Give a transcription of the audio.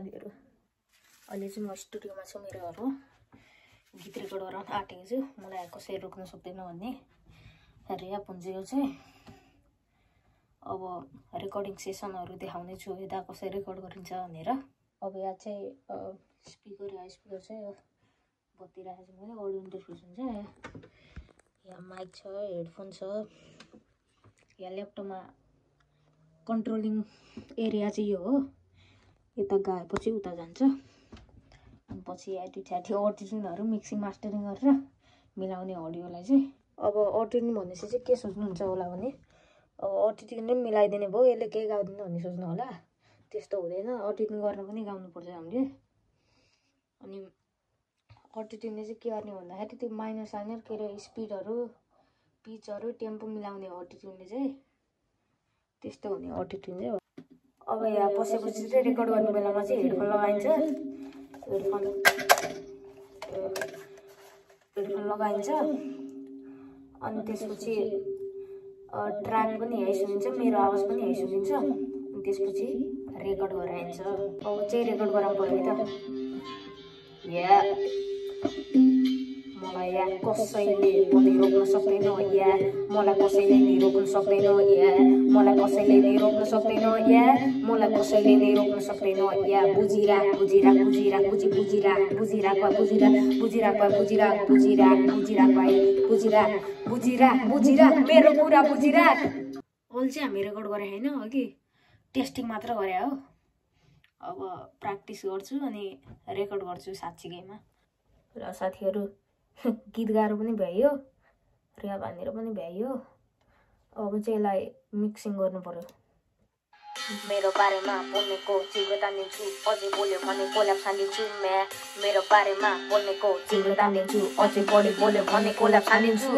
साथीहरु अहिले चाहिँ म स्टुडियोमा छु मेरो घर हो गीत रेकर्ड गर्न आँटेको छु मलाई कसै रोक्न सक्दैन भन्ने रिया पुन्जीको चाहिँ अब रेकर्डिङ सेसनहरु देखाउने छु यता कसै रेकर्ड गरिन्छ भनेर अब यहाँ चाहिँ स्पिकर चाहिँ बत्ती राखेको छु मैले अडियो इन्टरफेस हुन्छ यहाँ माइक छ हेडफोन छ यहाँ ल्यापटपमा कन्ट्रोलिङ एरिया चाहिँ यो हो यता गएपछि उता जान्छ अनि पछि अडिटिङहरु मिक्सिङ मास्टरिङ गरेर मिलाउने अडियोलाई चाहिँ अब अडिटिङ भनेपछि चाहिँ के सोच्नुहुन्छ होला भने अब अडिटिङ नै मिलाइदिने भयो यसले केही गाउँदैन भन्ने सोच्नु होला त्यस्तो हुँदैन अडिटिङ गर्न पनि गाउनु पर्छ हामीले अनि अडिटिङले चाहिँ के गर्ने भन्दाखेरि त्यो माइनर साइनर के रे स्पिडहरु पिचहरु टेम्पो मिलाउने अडिटिङले चाहिँ त्यस्तो हुने अडिटिङ चाहिँ हो अब यहाँ पसेपछि चाहिँ रेकर्ड गर्ने बेलामा चाहिँ हेडफोन लगाइन्छ हेडफोन लगाइन्छ अनि त्यसपछि ट्र्याक पनि यही सुनिन्छ मेरो आवाज पनि यही सुनिन्छ अनि त्यसपछि रेकर्ड गराइन्छ अब चाहिँ रेकर्ड गराउनु पर्यो त या मलाई या कसैले पनि रोक्न सक्दैन या मलाई कसैले नि रोक्न सक्दैन या मलाई कसैले नि रोक्न सक्दैन या मलाई कसैले नि रोक्न सक्दैन या बुझिरा बुझिरा बुझिरा बुझि बुझिरा बुझिरा बुझिरा बुझिरा बुझिरा बुझिरा बुझिरा बुझिरा बुझिरा बुझिरा मेरो कुरा बुझिरा ओल चाहिँ हामी रेकर्ड गरे हैन अघि टेस्टिङ मात्र गरे हो अब प्र्याक्टिस गर्छु अनि रेकर्ड गर्छु साच्चीकैमा र साथीहरु गीत गाएर पनि भ्याइयो रिया भनेर पनि भ्याइयो अब चाहिँ यसलाई मिक्सिङ गर्नु पर्यो मेरो बारेमा बोल्नेको तीव्रता लिन्छु अझै बोल्यो भने कोल्याप हालिदिन्छु मेरो बारेमा बोल्नेको तीव्रता लिन्छु अझै बढी बोल्यो भने कोल्याप हालिदिन्छु